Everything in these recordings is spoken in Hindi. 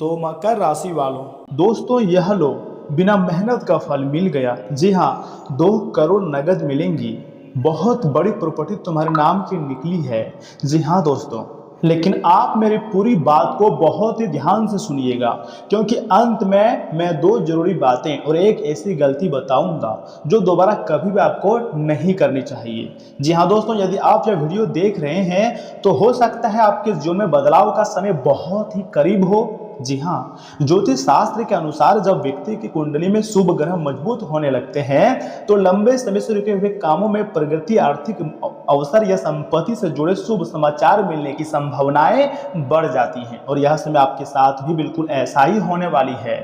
तो मकर राशि वालों, दोस्तों यह लो, बिना मेहनत का फल मिल गया। जी हाँ, 2 करोड़ नगद मिलेंगी। बहुत बड़ी प्रॉपर्टी तुम्हारे नाम की निकली है। जी हाँ दोस्तों, लेकिन आप मेरी पूरी बात को बहुत ही ध्यान से सुनिएगा, क्योंकि अंत में मैं 2 जरूरी बातें और एक ऐसी गलती बताऊंगा जो दोबारा कभी भी आपको नहीं करनी चाहिए। जी हाँ दोस्तों, यदि आप यह वीडियो देख रहे हैं तो हो सकता है आपके जीवन में बदलाव का समय बहुत ही करीब हो। जी हाँ, ज्योतिष शास्त्र के अनुसार जब व्यक्ति की कुंडली में शुभ ग्रह मजबूत होने लगते हैं तो लंबे समय से रुके हुए कामों में प्रगति, आर्थिक अवसर या संपत्ति से जुड़े शुभ समाचार मिलने की संभावनाएं बढ़ जाती हैं। और यह समय आपके साथ भी बिल्कुल ऐसा ही होने वाली है।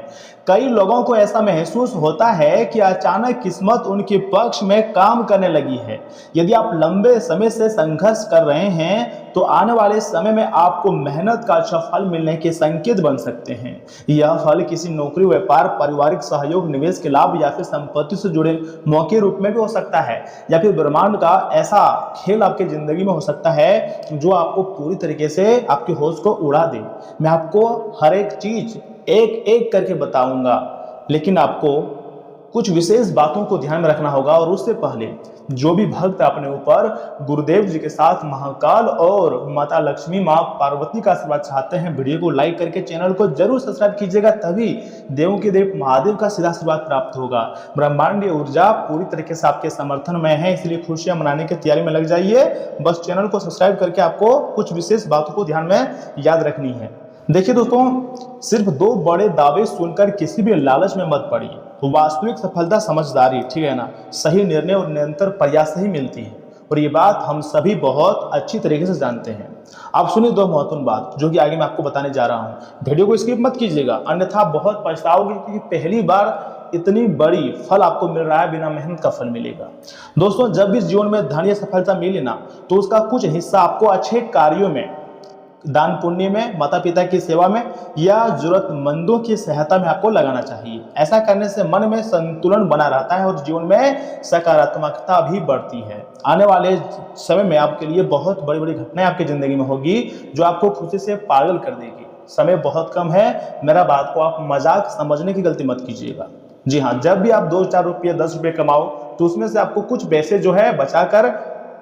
कई लोगों को ऐसा महसूस होता है कि अचानक किस्मत उनके पक्ष में काम करने लगी है। यदि आप लंबे समय से संघर्ष कर रहे हैं तो आने वाले समय में आपको मेहनत का अच्छा फल मिलने के संकेत बन सकते हैं। यह फल किसी नौकरी, व्यापार, पारिवारिक सहयोग, निवेश के लाभ या फिर संपत्ति से जुड़े मौके रूप में भी हो सकता है, या फिर ब्रह्मांड का ऐसा खेल आपकी जिंदगी में हो सकता है जो आपको पूरी तरीके से आपके होश को उड़ा दे। मैं आपको हर एक चीज एक एक करके बताऊंगा, लेकिन आपको कुछ विशेष बातों को ध्यान में रखना होगा। और उससे पहले जो भी भक्त अपने ऊपर गुरुदेव जी के साथ महाकाल और माता लक्ष्मी, माँ पार्वती का आशीर्वाद चाहते हैं, वीडियो को लाइक करके चैनल को जरूर सब्सक्राइब कीजिएगा, तभी देवों के देव महादेव का सीधा आशीर्वाद प्राप्त होगा। ब्रह्मांडीय ऊर्जा पूरी तरीके से आपके समर्थन में है, इसलिए खुशियां मनाने की तैयारी में लग जाइए। बस चैनल को सब्सक्राइब करके आपको कुछ विशेष बातों को ध्यान में याद रखनी है। देखिए दोस्तों, सिर्फ 2 बड़े दावे सुनकर किसी भी लालच में मत पड़िए। वास्तविक सफलता समझदारी, ठीक है ना, सही निर्णय और निरंतर प्रयास से ही मिलती है। और ये बात हम सभी बहुत अच्छी तरीके से जानते हैं। आप सुनिए 2 महत्वपूर्ण बात जो कि आगे मैं आपको बताने जा रहा हूँ। वीडियो को स्किप मत कीजिएगा, अन्यथा बहुत पछताओगे, क्योंकि पहली बार इतनी बड़ी फल आपको मिल रहा है, बिना मेहनत का फल मिलेगा। दोस्तों, जब भी जीवन में धन या सफलता मिले ना, तो उसका कुछ हिस्सा आपको अच्छे कार्यों में, दान पुण्य में, माता पिता की सेवा में या जरूरतमंदों की सहायता में आपको लगाना चाहिए। ऐसा करने से मन में संतुलन बना रहता है और जीवन में सकारात्मकता भी बढ़ती है। आने वाले समय में आपके लिए बहुत बड़ी बड़ी घटनाएं आपकी जिंदगी में होगी जो आपको खुशी से पागल कर देगी। समय बहुत कम है, मेरा बात को आप मजाक समझने की गलती मत कीजिएगा। जी हाँ, जब भी आप 2-4 रुपये, 10 रुपये कमाओ तो उसमें से आपको कुछ पैसे जो है बचाकर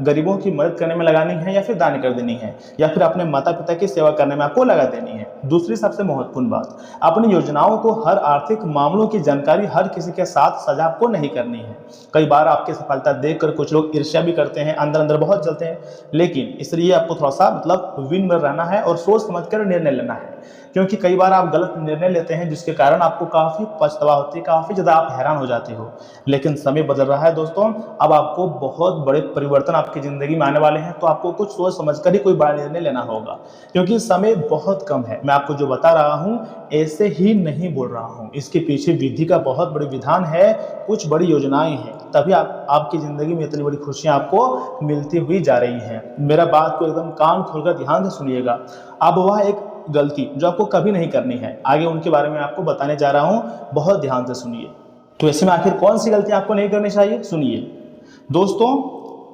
गरीबों की मदद करने में लगानी है, या फिर दान कर देनी है, या फिर अपने माता पिता की सेवा करने में आपको लगा देनी है। दूसरी सबसे महत्वपूर्ण बात, अपनी योजनाओं को, हर आर्थिक मामलों की जानकारी हर किसी के साथ साझा आपको नहीं करनी है। कई बार आपकी सफलता देखकर कुछ लोग ईर्ष्या भी करते हैं, अंदर अंदर बहुत जलते हैं, लेकिन इसलिए आपको थोड़ा सा विन में रहना है और सोच समझकर निर्णय लेना है। क्योंकि कई बार आप गलत निर्णय लेते हैं जिसके कारण आपको काफी पछतावा होती है, काफी ज्यादा आप हैरान हो जाते हो। लेकिन समय बदल रहा है दोस्तों, अब आपको बहुत बड़े परिवर्तन आपकी जिंदगी में आने वाले हैं, तो आपको कुछ सोच समझकर ही कोई बड़ा निर्णय लेना होगा, क्योंकि समय बहुत कम है। मैं आपको जो बता रहा हूँ ऐसे ही नहीं बोल रहा हूँ, इसके पीछे विधि का बहुत बड़ी विधान है, कुछ बड़ी योजनाएं हैं, तभी आपकी जिंदगी में इतनी बड़ी खुशियां आपको मिलती हुई जा रही हैं। मेरा बात को एकदम कान खोलकर ध्यान से सुनिएगा। अब वह एक गलती जो आपको कभी नहीं करनी है, आगे उनके बारे में आपको बताने जा रहा हूं, बहुत ध्यान से सुनिए। तो ऐसे में आखिर कौन सी गलती आपको नहीं करनी चाहिए, सुनिए दोस्तों।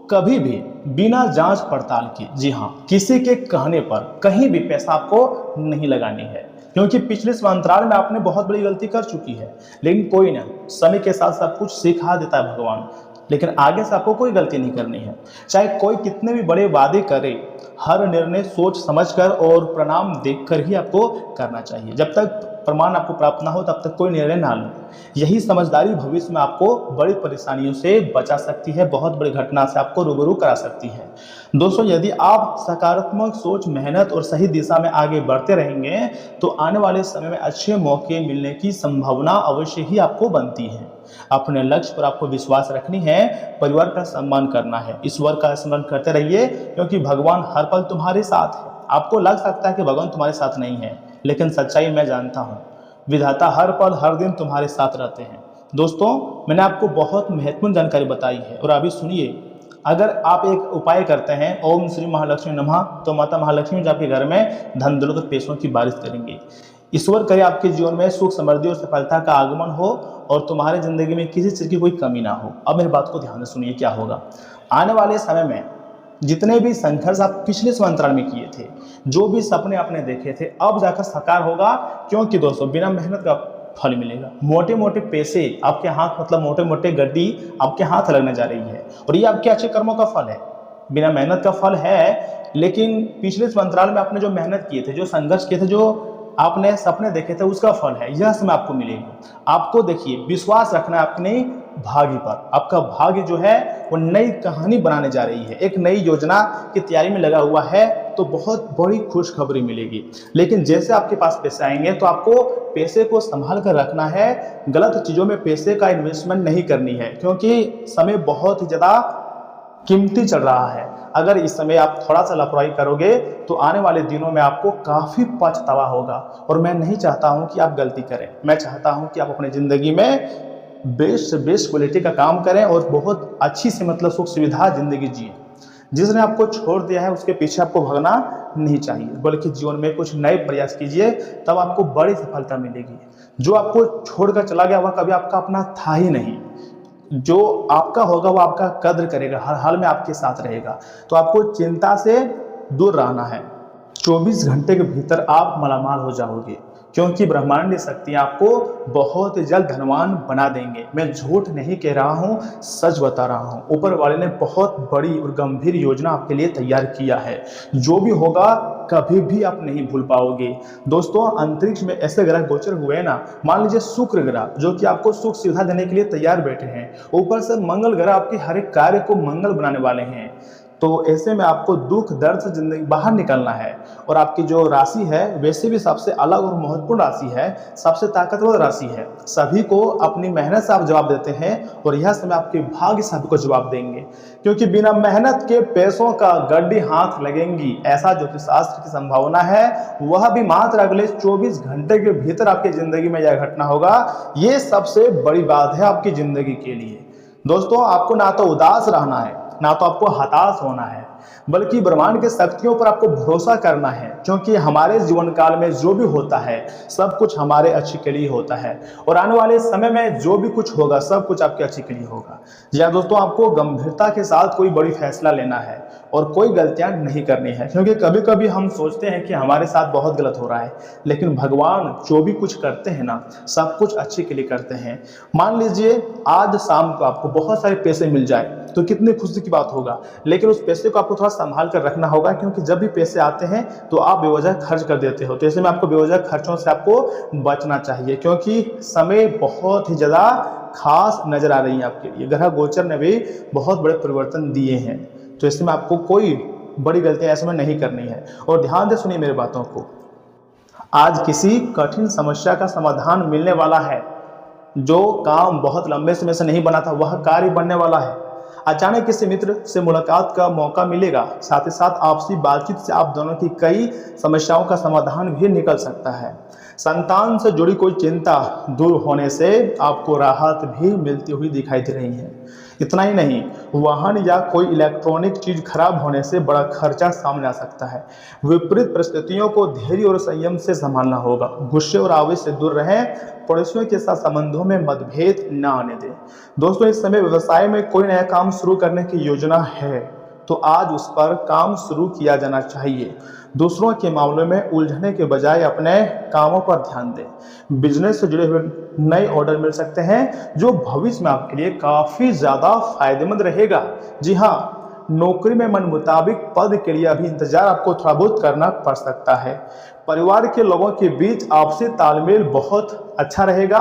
कभी भी बिना जांच पड़ताल के, जी हाँ, किसी के कहने पर कहीं भी पैसा आपको नहीं लगानी है, क्योंकि पिछले अंतराल में आपने बहुत बड़ी गलती कर चुकी है। लेकिन कोई ना, समय के साथ सब कुछ सिखा देता है भगवान, लेकिन आगे से आपको कोई गलती नहीं करनी है। चाहे कोई कितने भी बड़े वादे करे, हर निर्णय सोच समझकर और प्रणाम देखकर ही आपको करना चाहिए। जब तक प्रमाण आपको प्राप्त ना हो तब तक कोई निर्णय ना लो। यही समझदारी भविष्य में आपको बड़ी परेशानियों से बचा सकती है, बहुत बड़ी घटना से आपको रूबरू करा सकती है। दोस्तों, यदि आप सकारात्मक सोच, मेहनत और सही दिशा में आगे बढ़ते रहेंगे तो आने वाले समय में अच्छे मौके मिलने की संभावना अवश्य ही आपको बनती है। अपने लक्ष्य पर आपको विश्वास रखनी है, परिवार का सम्मान करना है, ईश्वर का स्मरण करते रहिए, क्योंकि भगवान हर पल तुम्हारे साथ है। आपको लग सकता है कि भगवान तुम्हारे साथ नहीं है, लेकिन सच्चाई मैं जानता हूँ, विधाता हर पल हर दिन तुम्हारे साथ रहते हैं। दोस्तों, मैंने आपको बहुत महत्वपूर्ण जानकारी बताई है, और अभी सुनिए। अगर आप एक उपाय करते हैं, ओम श्री महालक्ष्मी नमः, तो माता महालक्ष्मी जो आपके घर में धन दौलत और पैसों की बारिश करेंगे। ईश्वर करे आपके जीवन में सुख, समृद्धि और सफलता का आगमन हो, और तुम्हारे जिंदगी में किसी चीज की कोई कमी ना हो। अब मेरी बात को ध्यान से सुनिए, क्या होगा आने वाले समय में। जितने भी संघर्ष आप पिछले अंतराल में किए थे, जो भी सपने आपने देखे थे अब जाकर साकार होगा, क्योंकि दोस्तों बिना मेहनत का फल मिलेगा। मोटे मोटे पैसे आपके हाथ, मतलब मोटे मोटे गड्डी आपके हाथ लगने जा रही है, और ये आपके अच्छे कर्मों का फल है, बिना मेहनत का फल है। लेकिन पिछले अंतराल में आपने जो मेहनत किए थे, जो संघर्ष किए थे, जो आपने सपने देखे थे, उसका फल है, यह समय आपको मिलेगी। आपको देखिए विश्वास रखना है अपने भाग्य पर। आपका भाग्य जो है वो नई कहानी बनाने जा रही है, एक नई योजना की तैयारी में लगा हुआ है, तो बहुत बड़ी खुशखबरी मिलेगी। लेकिन जैसे आपके पास पैसे आएंगे तो आपको पैसे को संभाल कर रखना है, गलत चीज़ों में पैसे का इन्वेस्टमेंट नहीं करनी है, क्योंकि समय बहुत ही ज़्यादा कीमती चल रहा है। अगर इस समय आप थोड़ा सा लापरवाही करोगे तो आने वाले दिनों में आपको काफ़ी पछतावा होगा, और मैं नहीं चाहता हूं कि आप गलती करें। मैं चाहता हूं कि आप अपनी ज़िंदगी में बेस्ट से बेस्ट क्वालिटी का काम करें और बहुत अच्छी से, मतलब सुख सुविधा ज़िंदगी जिए। जिसने आपको छोड़ दिया है उसके पीछे आपको भागना नहीं चाहिए, बल्कि जीवन में कुछ नए प्रयास कीजिए, तब आपको बड़ी सफलता मिलेगी। जो आपको छोड़कर चला गया वह कभी आपका अपना था ही नहीं। जो आपका होगा वो आपका कद्र करेगा, हर हाल में आपके साथ रहेगा। तो आपको चिंता से दूर रहना है। 24 घंटे के भीतर आप मालामाल हो जाओगे, क्योंकि ब्रह्मांडीय शक्तियाँ आपको बहुत जल्द धनवान बना देंगे। मैं झूठ नहीं कह रहा हूँ, सच बता रहा हूँ। ऊपर वाले ने बहुत बड़ी और गंभीर योजना आपके लिए तैयार किया है। जो भी होगा कभी भी आप नहीं भूल पाओगे। दोस्तों अंतरिक्ष में ऐसे ग्रह गोचर हुए हैं ना, मान लीजिए शुक्र ग्रह जो कि आपको सुख सुविधा देने के लिए तैयार बैठे हैं, ऊपर से मंगल ग्रह आपके हर एक कार्य को मंगल बनाने वाले हैं। तो ऐसे में आपको दुख दर्द से जिंदगी बाहर निकलना है। और आपकी जो राशि है वैसे भी सबसे अलग और महत्वपूर्ण राशि है, सबसे ताकतवर राशि है। सभी को अपनी मेहनत से आप जवाब देते हैं, और यह समय आपके भाग्य सभी को जवाब देंगे, क्योंकि बिना मेहनत के पैसों का गड्डी हाथ लगेंगी, ऐसा ज्योतिष शास्त्र की संभावना है। वह भी मात्र अगले 24 घंटे के भीतर आपकी जिंदगी में यह घटना होगा। ये सबसे बड़ी बात है आपकी जिंदगी के लिए। दोस्तों आपको ना तो उदास रहना है, ना तो आपको हताश होना है, बल्कि ब्रह्मांड के शक्तियों पर आपको भरोसा करना है, क्योंकि हमारे जीवन काल में जो भी होता है सब कुछ हमारे अच्छे के लिए होता है, और आने वाले समय में जो भी कुछ होगा सब कुछ आपके अच्छे के लिए होगा। जी हाँ दोस्तों, आपको गंभीरता के साथ कोई बड़ी फैसला लेना है और कोई गलतियां नहीं करनी है, क्योंकि कभी कभी हम सोचते हैं कि हमारे साथ बहुत गलत हो रहा है, लेकिन भगवान जो भी कुछ करते हैं ना सब कुछ अच्छे के लिए करते हैं। मान लीजिए आज शाम को आपको बहुत सारे पैसे मिल जाए तो कितनी खुशी की बात होगा, लेकिन उस पैसे को आपको थोड़ा संभाल कर रखना होगा, क्योंकि जब भी पैसे आते हैं तो आप बेवजह खर्च कर देते हो। तो ऐसे में आपको बेवजह खर्चों से आपको बचना चाहिए, क्योंकि समय बहुत ही ज़्यादा खास नजर आ रही है आपके लिए। ग्रह गोचर ने भी बहुत बड़े परिवर्तन दिए हैं, तो इसमें आपको कोई बड़ी गलतियां ऐसे में नहीं करनी है। और ध्यान से सुनिए मेरी बातों को, आज किसी कठिन समस्या का समाधान मिलने वाला है। जो काम बहुत लंबे समय से नहीं बना था वह कार्य बनने वाला है। अचानक किसी मित्र से मुलाकात का मौका मिलेगा, साथ ही साथ आपसी बातचीत से आप दोनों की कई समस्याओं का समाधान भी निकल सकता है। संतान से जुड़ी कोई चिंता दूर होने से आपको राहत भी मिलती हुई दिखाई दे रही है। इतना ही नहीं, वाहन या कोई इलेक्ट्रॉनिक चीज खराब होने से बड़ा खर्चा सामने आ सकता है। विपरीत परिस्थितियों को धैर्य और संयम से संभालना होगा। गुस्से और आवेश से दूर रहें, पड़ोसियों के साथ संबंधों में मतभेद न आने दें। दोस्तों इस समय व्यवसाय में कोई नया काम शुरू करने की योजना है तो आज उस पर काम शुरू किया जाना चाहिए। दूसरों के मामलों में उलझने के बजाय अपने कामों पर ध्यान दें। बिजनेस से जुड़े हुए नए ऑर्डर मिल सकते हैं जो भविष्य में आपके लिए काफ़ी ज़्यादा फायदेमंद रहेगा। जी हाँ, नौकरी में मन मुताबिक पद के लिए अभी इंतजार आपको थोड़ा बहुत करना पड़ सकता है। परिवार के लोगों के बीच आपसी तालमेल बहुत अच्छा रहेगा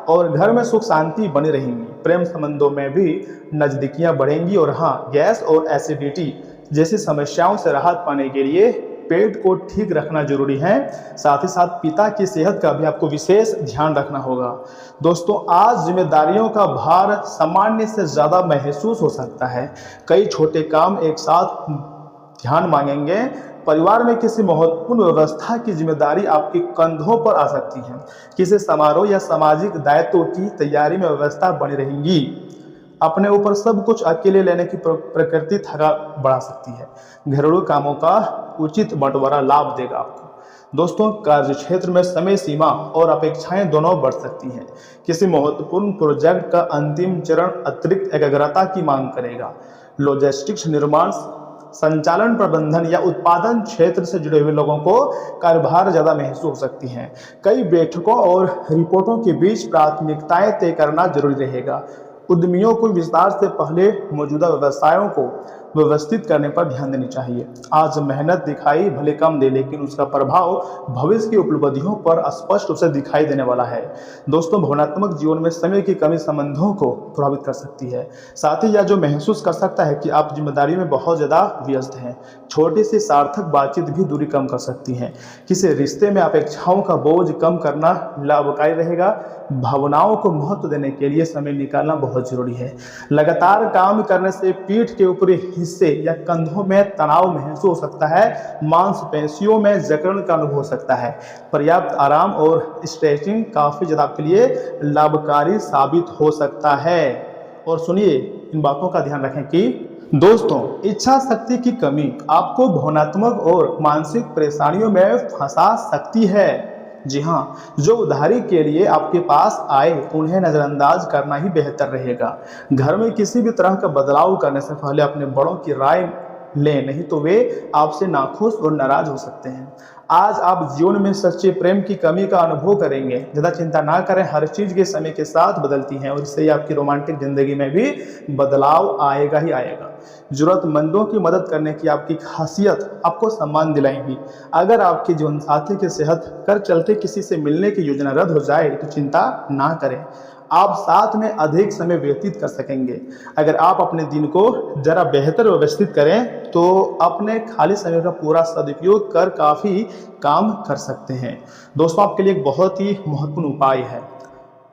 और घर में सुख शांति बनी रहेंगी। प्रेम संबंधों में भी नजदीकियां बढ़ेंगी। और हाँ, गैस और एसिडिटी जैसी समस्याओं से राहत पाने के लिए पेट को ठीक रखना जरूरी है। साथ ही साथ पिता की सेहत का भी आपको विशेष ध्यान रखना होगा। दोस्तों आज जिम्मेदारियों का भार सामान्य से ज़्यादा महसूस हो सकता है। कई छोटे काम एक साथ ध्यान मांगेंगे। परिवार में किसी महत्वपूर्ण व्यवस्था की जिम्मेदारी आपके कंधों पर आ सकती है। किसी समारोह या सामाजिक दायित्व की तैयारी में व्यवस्था बनी रहेगी। अपने ऊपर सब कुछ अकेले लेने की प्रकृति थकान बढ़ा सकती है। घरेलू कामों का उचित बंटवारा लाभ देगा आपको। दोस्तों कार्य क्षेत्र में समय सीमा और अपेक्षाएं दोनों बढ़ सकती हैं। किसी महत्वपूर्ण प्रोजेक्ट का अंतिम चरण अतिरिक्त एकाग्रता की मांग करेगा। लॉजिस्टिक्स, निर्माण संचालन प्रबंधन या उत्पादन क्षेत्र से जुड़े हुए लोगों को कार्यभार ज़्यादा महसूस हो सकती हैं। कई बैठकों और रिपोर्टों के बीच प्राथमिकताएं तय करना जरूरी रहेगा। उद्यमियों को विस्तार से पहले मौजूदा व्यवसायों को व्यवस्थित करने पर ध्यान देनी चाहिए। आज मेहनत दिखाई भले कम दे, लेकिन उसका प्रभाव भविष्य की उपलब्धियों पर स्पष्ट रूप से दिखाई देने वाला है। दोस्तों, भावनात्मक जीवन में समय की कमी संबंधों को प्रभावित कर सकती है। साथ ही यह जो महसूस कर सकता है कि आप जिम्मेदारी में बहुत ज़्यादा व्यस्त हैं। छोटी सी सार्थक बातचीत भी दूरी कम कर सकती है। किसी रिश्ते में अपेक्षाओं का बोझ कम करना लाभकारी रहेगा। भावनाओं को महत्व देने के लिए समय निकालना बहुत जरूरी है। लगातार काम करने से पीठ के ऊपरी हिस्से या कंधों में तनाव महसूस हो सकता है। मांसपेशियों में जकड़न का अनुभव हो सकता है। पर्याप्त आराम और स्ट्रेचिंग काफी ज्यादा आपके लिए लाभकारी साबित हो सकता है। और सुनिए, इन बातों का ध्यान रखें कि दोस्तों, इच्छा शक्ति की कमी आपको भावनात्मक और मानसिक परेशानियों में फंसा सकती है। जी हाँ, जो उधारी के लिए आपके पास आए उन्हें नज़रअंदाज करना ही बेहतर रहेगा। घर में किसी भी तरह का बदलाव करने से पहले अपने बड़ों की राय लें, नहीं तो वे आपसे नाखुश और नाराज हो सकते हैं। आज आप जीवन में सच्चे प्रेम की कमी का अनुभव करेंगे। ज़्यादा चिंता ना करें, हर चीज़ के समय के साथ बदलती हैं और इससे आपकी रोमांटिक जिंदगी में भी बदलाव आएगा ही आएगा। जरूरतमंदों की मदद करने की आपकी खासियत आपको सम्मान दिलाएंगी। अगर आपके जीवन साथी की सेहत कर चलते किसी से मिलने की योजना रद्द हो जाए तो चिंता ना करें, आप साथ में अधिक समय व्यतीत कर सकेंगे। अगर आप अपने दिन को जरा बेहतर व्यवस्थित करें तो अपने खाली समय का पूरा सदुपयोग कर काफ़ी काम कर सकते हैं। दोस्तों, आपके लिए एक बहुत ही महत्वपूर्ण उपाय है।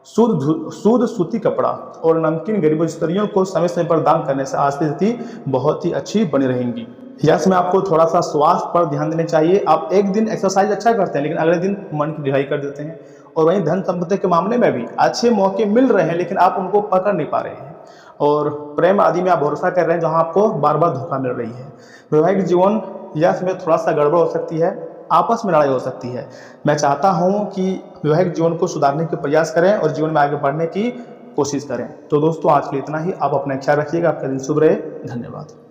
शुद्ध सूती कपड़ा और नमकीन गरीब स्त्रियों को समय समय पर दान करने से आर्थिक स्थिति बहुत ही अच्छी बनी रहेंगी। यस, में आपको थोड़ा सा स्वास्थ्य पर ध्यान देना चाहिए। आप एक दिन एक्सरसाइज अच्छा करते हैं लेकिन अगले दिन मन की ढिलाई कर देते हैं। और वहीं धन संपत्ति के मामले में भी अच्छे मौके मिल रहे हैं लेकिन आप उनको पकड़ नहीं पा रहे हैं। और प्रेम आदि में आप भरोसा कर रहे हैं जहां आपको बार बार धोखा मिल रही है। वैवाहिक जीवन यस में थोड़ा सा गड़बड़ हो सकती है, आपस में लड़ाई हो सकती है। मैं चाहता हूं कि वैवाहिक जीवन को सुधारने के प्रयास करें और जीवन में आगे बढ़ने की कोशिश करें। तो दोस्तों, आज के लिए इतना ही। आप अपना ख्याल रखिएगा। आपका दिन शुभ रहे। धन्यवाद।